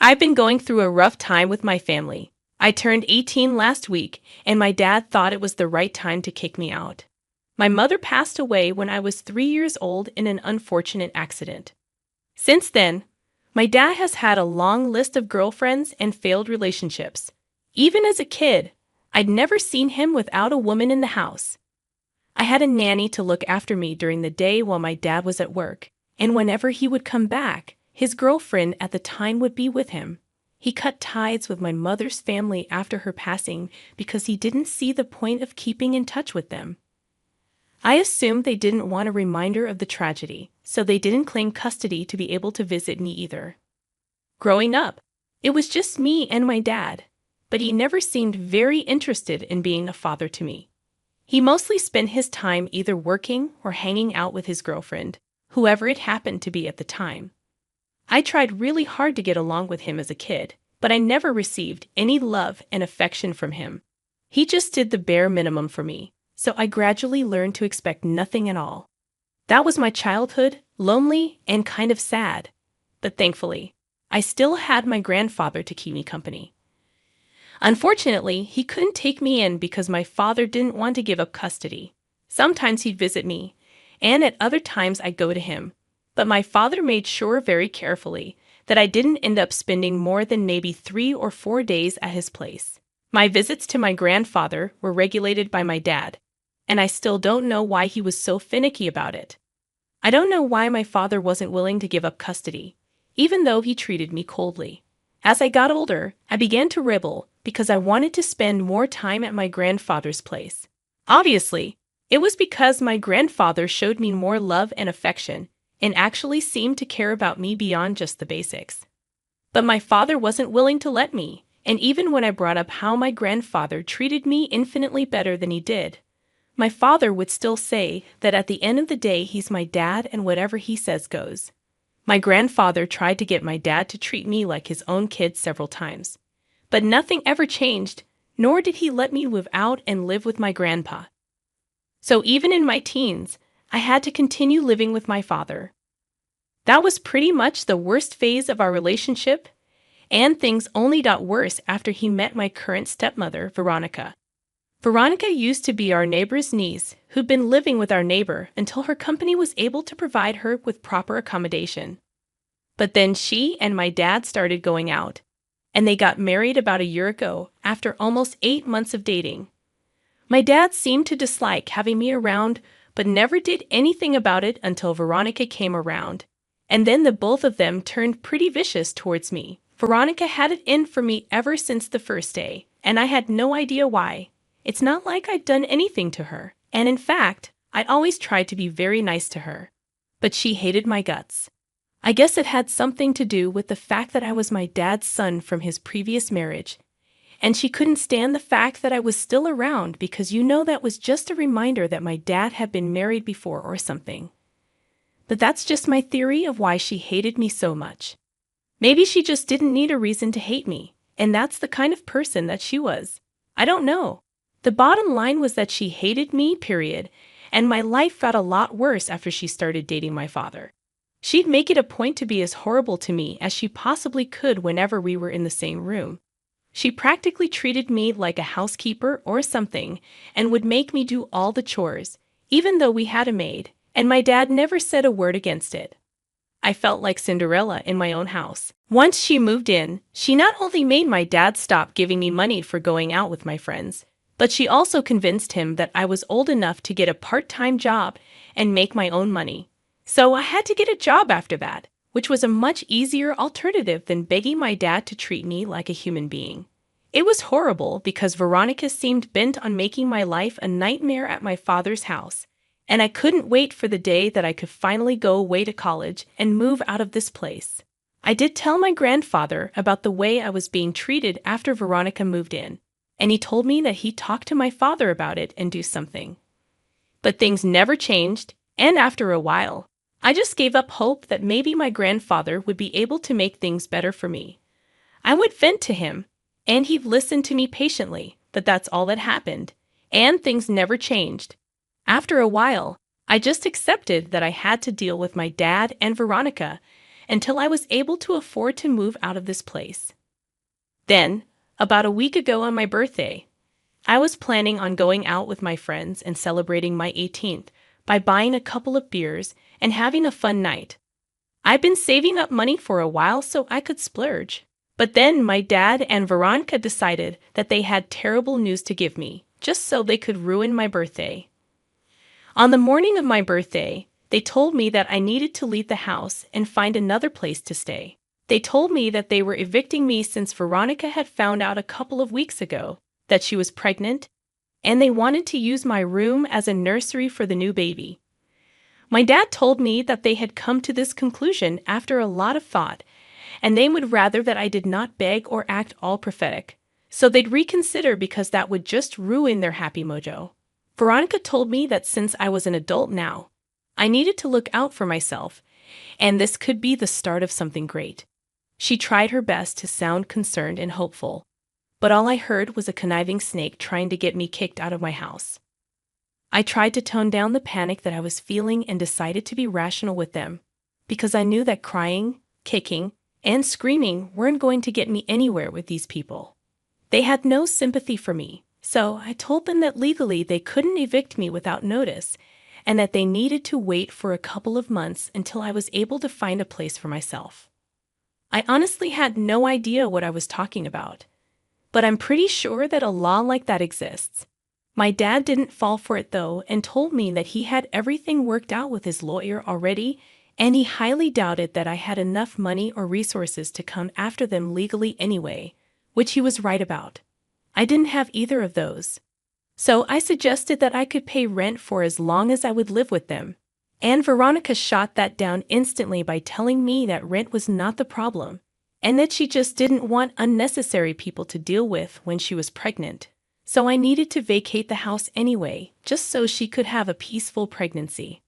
I've been going through a rough time with my family. I turned 18 last week, and my dad thought it was the right time to kick me out. My mother passed away when I was 3 years old in an unfortunate accident. Since then, my dad has had a long list of girlfriends and failed relationships. Even as a kid, I'd never seen him without a woman in the house. I had a nanny to look after me during the day while my dad was at work, and whenever he would come back, his girlfriend at the time would be with him. He cut ties with my mother's family after her passing because he didn't see the point of keeping in touch with them. I assumed they didn't want a reminder of the tragedy, so they didn't claim custody to be able to visit me either. Growing up, it was just me and my dad, but he never seemed very interested in being a father to me. He mostly spent his time either working or hanging out with his girlfriend, whoever it happened to be at the time. I tried really hard to get along with him as a kid, but I never received any love and affection from him. He just did the bare minimum for me, so I gradually learned to expect nothing at all. That was my childhood, lonely and kind of sad. But thankfully, I still had my grandfather to keep me company. Unfortunately, he couldn't take me in because my father didn't want to give up custody. Sometimes he'd visit me, and at other times I'd go to him. But my father made sure very carefully that I didn't end up spending more than maybe 3 or 4 days at his place. My visits to my grandfather were regulated by my dad, and I still don't know why he was so finicky about it. I don't know why my father wasn't willing to give up custody, even though he treated me coldly. As I got older, I began to rebel because I wanted to spend more time at my grandfather's place. Obviously, it was because my grandfather showed me more love and affection and actually seemed to care about me beyond just the basics. But my father wasn't willing to let me, and even when I brought up how my grandfather treated me infinitely better than he did, my father would still say that at the end of the day he's my dad and whatever he says goes. My grandfather tried to get my dad to treat me like his own kid several times, but nothing ever changed, nor did he let me move out and live with my grandpa. So even in my teens, I had to continue living with my father. That was pretty much the worst phase of our relationship, and things only got worse after he met my current stepmother, Veronica. Veronica used to be our neighbor's niece who'd been living with our neighbor until her company was able to provide her with proper accommodation. But then she and my dad started going out, and they got married about a year ago after almost 8 months of dating. My dad seemed to dislike having me around, but never did anything about it until Veronica came around. And then the both of them turned pretty vicious towards me. Veronica had it in for me ever since the first day, and I had no idea why. It's not like I'd done anything to her, and in fact, I'd always tried to be very nice to her. But she hated my guts. I guess it had something to do with the fact that I was my dad's son from his previous marriage, and she couldn't stand the fact that I was still around because that was just a reminder that my dad had been married before or something. But that's just my theory of why she hated me so much. Maybe she just didn't need a reason to hate me, and that's the kind of person that she was. I don't know. The bottom line was that she hated me, period, and my life got a lot worse after she started dating my father. She'd make it a point to be as horrible to me as she possibly could whenever we were in the same room. She practically treated me like a housekeeper or something and would make me do all the chores, even though we had a maid, and my dad never said a word against it. I felt like Cinderella in my own house. Once she moved in, she not only made my dad stop giving me money for going out with my friends, but she also convinced him that I was old enough to get a part-time job and make my own money. So I had to get a job after that, which was a much easier alternative than begging my dad to treat me like a human being. It was horrible because Veronica seemed bent on making my life a nightmare at my father's house, and I couldn't wait for the day that I could finally go away to college and move out of this place. I did tell my grandfather about the way I was being treated after Veronica moved in, and he told me that he'd talk to my father about it and do something. But things never changed, and after a while, I just gave up hope that maybe my grandfather would be able to make things better for me. I would vent to him, and he'd listen to me patiently, but that's all that happened, and things never changed. After a while, I just accepted that I had to deal with my dad and Veronica, until I was able to afford to move out of this place. Then, about a week ago on my birthday, I was planning on going out with my friends and celebrating my 18th by buying a couple of beers and having a fun night. I've been saving up money for a while so I could splurge. But then my dad and Veronica decided that they had terrible news to give me, just so they could ruin my birthday. On the morning of my birthday, they told me that I needed to leave the house and find another place to stay. They told me that they were evicting me since Veronica had found out a couple of weeks ago that she was pregnant, and they wanted to use my room as a nursery for the new baby. My dad told me that they had come to this conclusion after a lot of thought, and they would rather that I did not beg or act all prophetic, so they'd reconsider because that would just ruin their happy mojo. Veronica told me that since I was an adult now, I needed to look out for myself, and this could be the start of something great. She tried her best to sound concerned and hopeful, but all I heard was a conniving snake trying to get me kicked out of my house. I tried to tone down the panic that I was feeling and decided to be rational with them, because I knew that crying, kicking, and screaming weren't going to get me anywhere with these people. They had no sympathy for me, so I told them that legally they couldn't evict me without notice, and that they needed to wait for a couple of months until I was able to find a place for myself. I honestly had no idea what I was talking about, but I'm pretty sure that a law like that exists. My dad didn't fall for it though and told me that he had everything worked out with his lawyer already, and he highly doubted that I had enough money or resources to come after them legally anyway, which he was right about. I didn't have either of those. So I suggested that I could pay rent for as long as I would live with them, and Veronica shot that down instantly by telling me that rent was not the problem, and that she just didn't want unnecessary people to deal with when she was pregnant. So I needed to vacate the house anyway, just so she could have a peaceful pregnancy.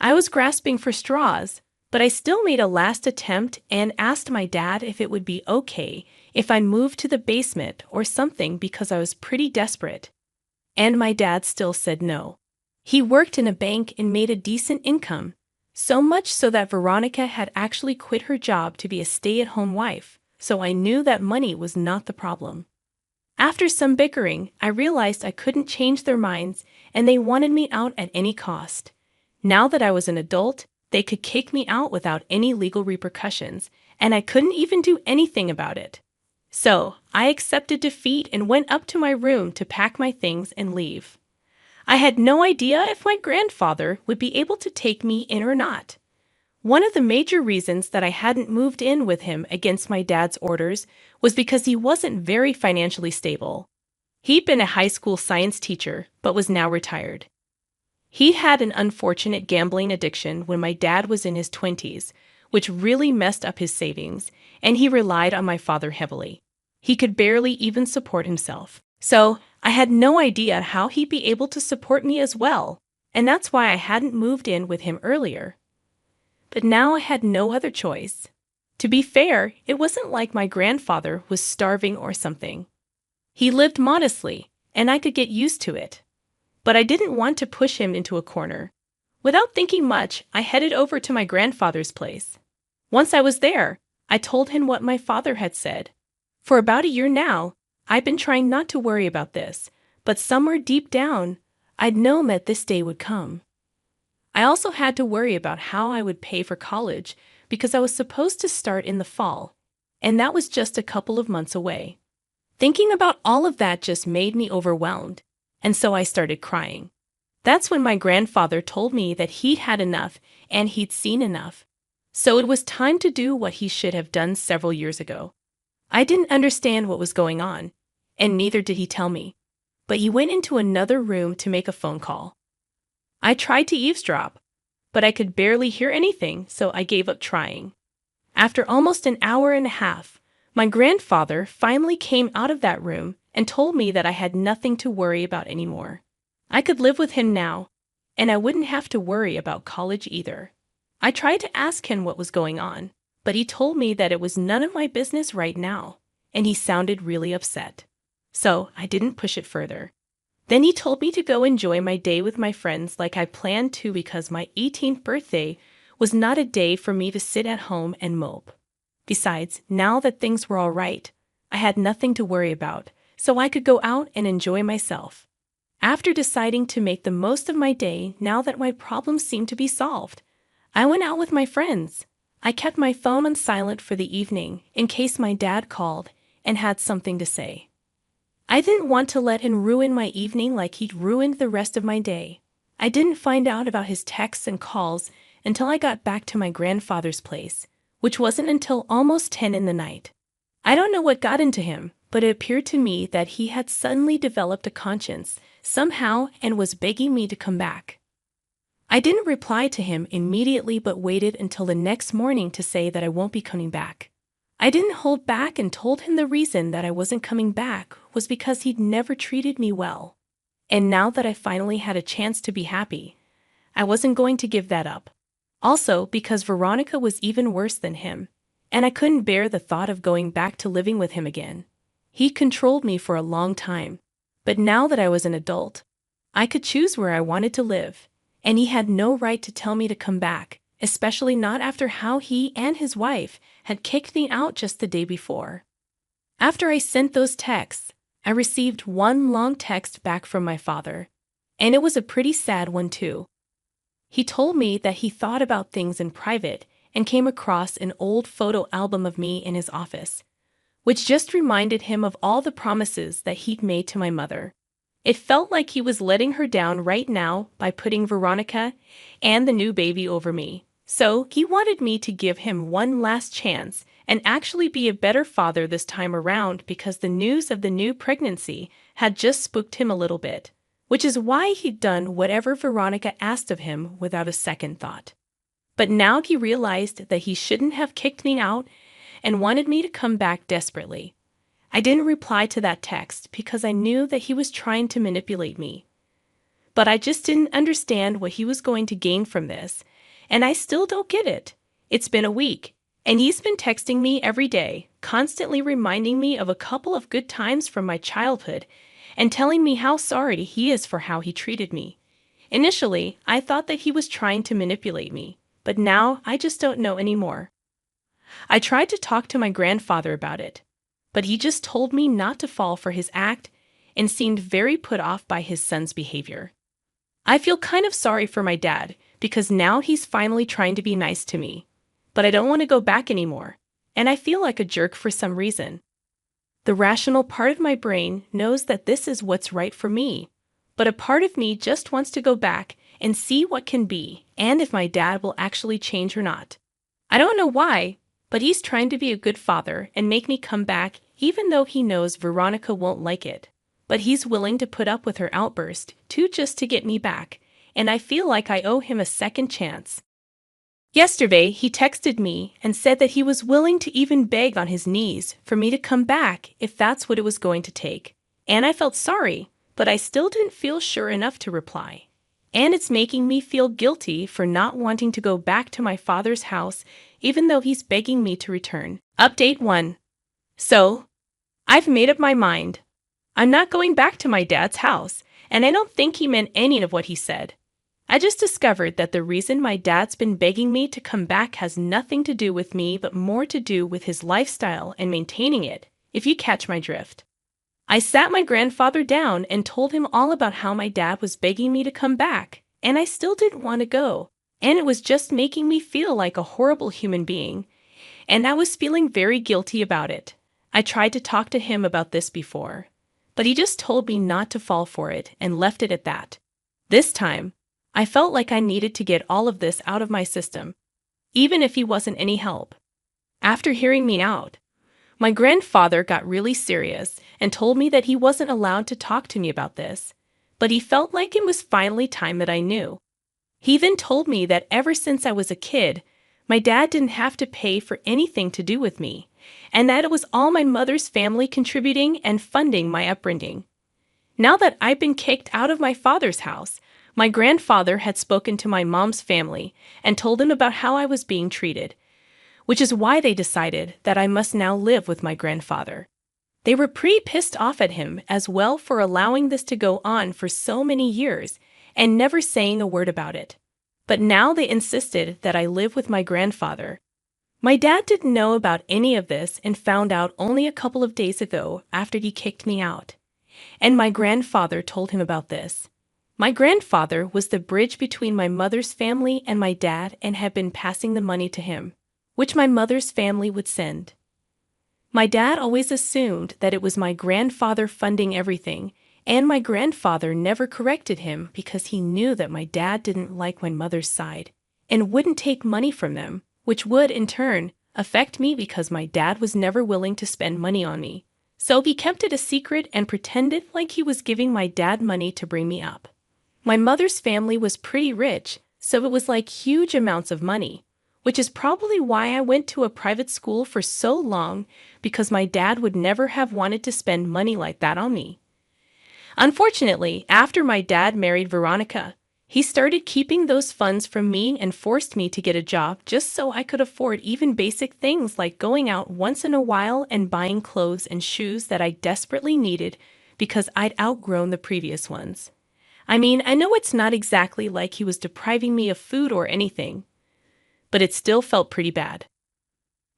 I was grasping for straws, but I still made a last attempt and asked my dad if it would be okay if I moved to the basement or something because I was pretty desperate. And my dad still said no. He worked in a bank and made a decent income, so much so that Veronica had actually quit her job to be a stay-at-home wife, so I knew that money was not the problem. After some bickering, I realized I couldn't change their minds, and they wanted me out at any cost. Now that I was an adult, they could kick me out without any legal repercussions, and I couldn't even do anything about it. So, I accepted defeat and went up to my room to pack my things and leave. I had no idea if my grandfather would be able to take me in or not. One of the major reasons that I hadn't moved in with him against my dad's orders was because he wasn't very financially stable. He'd been a high school science teacher, but was now retired. He had an unfortunate gambling addiction when my dad was in his 20s, which really messed up his savings, and he relied on my father heavily. He could barely even support himself. So, I had no idea how he'd be able to support me as well, and that's why I hadn't moved in with him earlier. But now I had no other choice. To be fair, it wasn't like my grandfather was starving or something. He lived modestly, and I could get used to it. But I didn't want to push him into a corner. Without thinking much, I headed over to my grandfather's place. Once I was there, I told him what my father had said. For about a year now, I'd been trying not to worry about this, but somewhere deep down, I'd known that this day would come. I also had to worry about how I would pay for college because I was supposed to start in the fall, and that was just a couple of months away. Thinking about all of that just made me overwhelmed, and so I started crying. That's when my grandfather told me that he'd had enough and he'd seen enough. So it was time to do what he should have done several years ago. I didn't understand what was going on, and neither did he tell me, but he went into another room to make a phone call. I tried to eavesdrop, but I could barely hear anything, so I gave up trying. After almost an hour and a half, my grandfather finally came out of that room and told me that I had nothing to worry about anymore. I could live with him now, and I wouldn't have to worry about college either. I tried to ask him what was going on, but he told me that it was none of my business right now, and he sounded really upset. So I didn't push it further. Then he told me to go enjoy my day with my friends like I planned to because my 18th birthday was not a day for me to sit at home and mope. Besides, now that things were all right, I had nothing to worry about, so I could go out and enjoy myself. After deciding to make the most of my day now that my problems seemed to be solved, I went out with my friends. I kept my phone on silent for the evening in case my dad called and had something to say. I didn't want to let him ruin my evening like he'd ruined the rest of my day. I didn't find out about his texts and calls until I got back to my grandfather's place, which wasn't until almost 10 in the night. I don't know what got into him, but it appeared to me that he had suddenly developed a conscience somehow and was begging me to come back. I didn't reply to him immediately but waited until the next morning to say that I won't be coming back. I didn't hold back and told him the reason that I wasn't coming back was because he'd never treated me well. And now that I finally had a chance to be happy, I wasn't going to give that up. Also, because Veronica was even worse than him, and I couldn't bear the thought of going back to living with him again. He controlled me for a long time, but now that I was an adult, I could choose where I wanted to live, and he had no right to tell me to come back, especially not after how he and his wife had kicked me out just the day before. After I sent those texts, I received one long text back from my father, and it was a pretty sad one too. He told me that he thought about things in private and came across an old photo album of me in his office, which just reminded him of all the promises that he'd made to my mother. It felt like he was letting her down right now by putting Veronica and the new baby over me. So he wanted me to give him one last chance and actually be a better father this time around because the news of the new pregnancy had just spooked him a little bit, which is why he'd done whatever Veronica asked of him without a second thought. But now he realized that he shouldn't have kicked me out and wanted me to come back desperately. I didn't reply to that text because I knew that he was trying to manipulate me. But I just didn't understand what he was going to gain from this, and I still don't get it. It's been a week, and he's been texting me every day, constantly reminding me of a couple of good times from my childhood and telling me how sorry he is for how he treated me. Initially, I thought that he was trying to manipulate me, but now I just don't know anymore. I tried to talk to my grandfather about it, but he just told me not to fall for his act and seemed very put off by his son's behavior. I feel kind of sorry for my dad because now he's finally trying to be nice to me, but I don't want to go back anymore, and I feel like a jerk for some reason. The rational part of my brain knows that this is what's right for me, but a part of me just wants to go back and see what can be and if my dad will actually change or not. I don't know why, but he's trying to be a good father and make me come back even though he knows Veronica won't like it. But he's willing to put up with her outburst too just to get me back, and I feel like I owe him a second chance. Yesterday, he texted me and said that he was willing to even beg on his knees for me to come back if that's what it was going to take. And I felt sorry, but I still didn't feel sure enough to reply. And it's making me feel guilty for not wanting to go back to my father's house even though he's begging me to return. Update 1. So, I've made up my mind. I'm not going back to my dad's house, and I don't think he meant any of what he said. I just discovered that the reason my dad's been begging me to come back has nothing to do with me but more to do with his lifestyle and maintaining it, if you catch my drift. I sat my grandfather down and told him all about how my dad was begging me to come back, and I still didn't want to go, and it was just making me feel like a horrible human being, and I was feeling very guilty about it. I tried to talk to him about this before, but he just told me not to fall for it and left it at that. This time, I felt like I needed to get all of this out of my system, even if he wasn't any help. After hearing me out, my grandfather got really serious and told me that he wasn't allowed to talk to me about this, but he felt like it was finally time that I knew. He even told me that ever since I was a kid, my dad didn't have to pay for anything to do with me, and that it was all my mother's family contributing and funding my upbringing. Now that I've been kicked out of my father's house, my grandfather had spoken to my mom's family and told them about how I was being treated, which is why they decided that I must now live with my grandfather. They were pretty pissed off at him as well for allowing this to go on for so many years and never saying a word about it. But now they insisted that I live with my grandfather. My dad didn't know about any of this and found out only a couple of days ago after he kicked me out. And my grandfather told him about this. My grandfather was the bridge between my mother's family and my dad and had been passing the money to him, which my mother's family would send. My dad always assumed that it was my grandfather funding everything, and my grandfather never corrected him because he knew that my dad didn't like my mother's side and wouldn't take money from them, which would, in turn, affect me because my dad was never willing to spend money on me. So he kept it a secret and pretended like he was giving my dad money to bring me up. My mother's family was pretty rich, so it was like huge amounts of money, which is probably why I went to a private school for so long, because my dad would never have wanted to spend money like that on me. Unfortunately, after my dad married Veronica, he started keeping those funds from me and forced me to get a job just so I could afford even basic things like going out once in a while and buying clothes and shoes that I desperately needed because I'd outgrown the previous ones. I mean, I know it's not exactly like he was depriving me of food or anything, but it still felt pretty bad.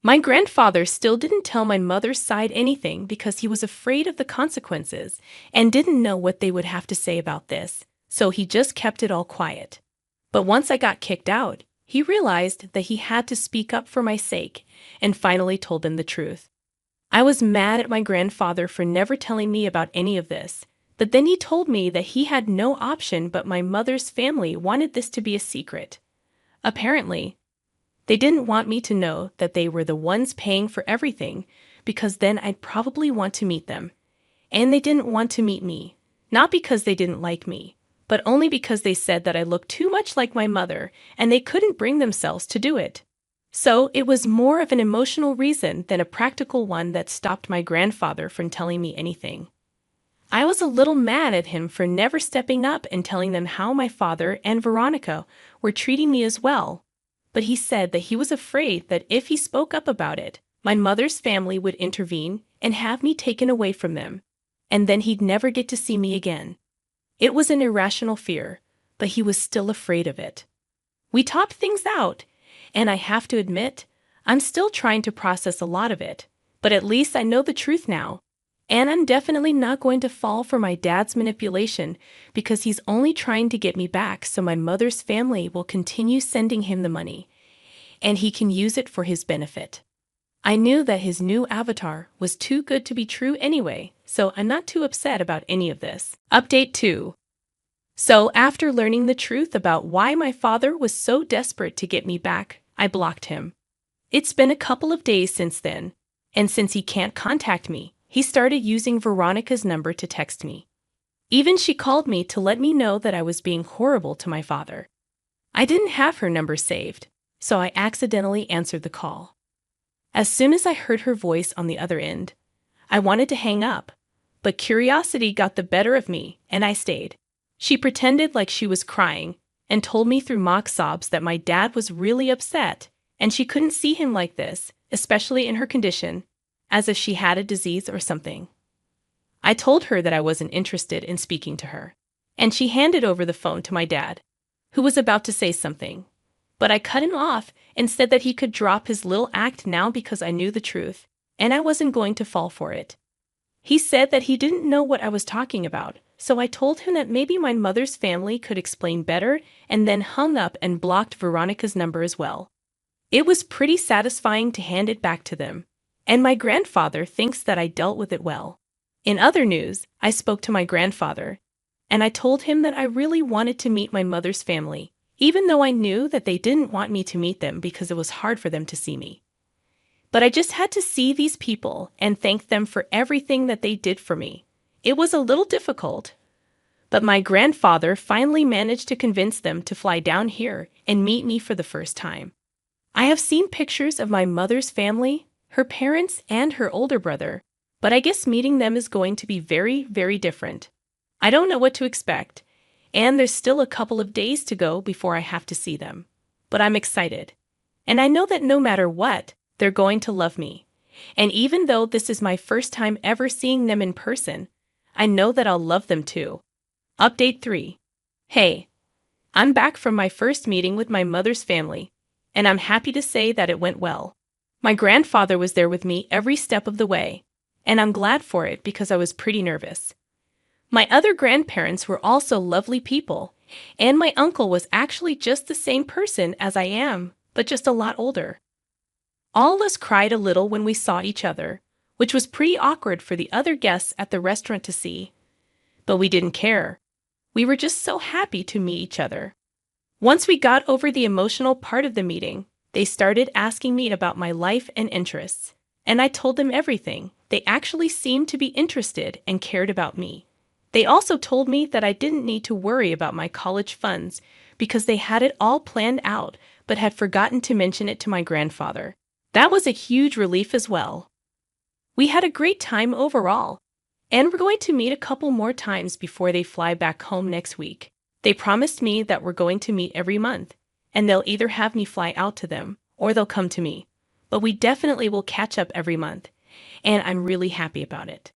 My grandfather still didn't tell my mother's side anything because he was afraid of the consequences and didn't know what they would have to say about this, so he just kept it all quiet. But once I got kicked out, he realized that he had to speak up for my sake and finally told them the truth. I was mad at my grandfather for never telling me about any of this, but then he told me that he had no option but my mother's family wanted this to be a secret. Apparently, they didn't want me to know that they were the ones paying for everything because then I'd probably want to meet them. And they didn't want to meet me, not because they didn't like me, but only because they said that I looked too much like my mother and they couldn't bring themselves to do it. So it was more of an emotional reason than a practical one that stopped my grandfather from telling me anything. I was a little mad at him for never stepping up and telling them how my father and Veronica were treating me as well. But he said that he was afraid that if he spoke up about it, my mother's family would intervene and have me taken away from them, and then he'd never get to see me again. It was an irrational fear, but he was still afraid of it. We talked things out, and I have to admit, I'm still trying to process a lot of it, but at least I know the truth now. And I'm definitely not going to fall for my dad's manipulation because he's only trying to get me back so my mother's family will continue sending him the money, and he can use it for his benefit. I knew that his new avatar was too good to be true anyway, so I'm not too upset about any of this. Update 2. So after learning the truth about why my father was so desperate to get me back, I blocked him. It's been a couple of days since then, and since he can't contact me, he started using Veronica's number to text me. Even she called me to let me know that I was being horrible to my father. I didn't have her number saved, so I accidentally answered the call. As soon as I heard her voice on the other end, I wanted to hang up, but curiosity got the better of me, and I stayed. She pretended like she was crying and told me through mock sobs that my dad was really upset and she couldn't see him like this, especially in her condition, as if she had a disease or something. I told her that I wasn't interested in speaking to her, and she handed over the phone to my dad, who was about to say something. But I cut him off and said that he could drop his little act now because I knew the truth, and I wasn't going to fall for it. He said that he didn't know what I was talking about, so I told him that maybe my mother's family could explain better, and then hung up and blocked Veronica's number as well. It was pretty satisfying to hand it back to them, and my grandfather thinks that I dealt with it well. In other news, I spoke to my grandfather, and I told him that I really wanted to meet my mother's family, even though I knew that they didn't want me to meet them because it was hard for them to see me. But I just had to see these people and thank them for everything that they did for me. It was a little difficult, but my grandfather finally managed to convince them to fly down here and meet me for the first time. I have seen pictures of my mother's family, her parents, and her older brother, but I guess meeting them is going to be very, very different. I don't know what to expect, and there's still a couple of days to go before I have to see them. But I'm excited, and I know that no matter what, they're going to love me. And even though this is my first time ever seeing them in person, I know that I'll love them too. Update 3. Hey, I'm back from my first meeting with my mother's family, and I'm happy to say that it went well. My grandfather was there with me every step of the way, and I'm glad for it because I was pretty nervous. My other grandparents were also lovely people, and my uncle was actually just the same person as I am, but just a lot older. All of us cried a little when we saw each other, which was pretty awkward for the other guests at the restaurant to see. But we didn't care. We were just so happy to meet each other. Once we got over the emotional part of the meeting, they started asking me about my life and interests, and I told them everything. They actually seemed to be interested and cared about me. They also told me that I didn't need to worry about my college funds because they had it all planned out but had forgotten to mention it to my grandfather. That was a huge relief as well. We had a great time overall, and we're going to meet a couple more times before they fly back home next week. They promised me that we're going to meet every month, and they'll either have me fly out to them or they'll come to me. But we definitely will catch up every month, and I'm really happy about it.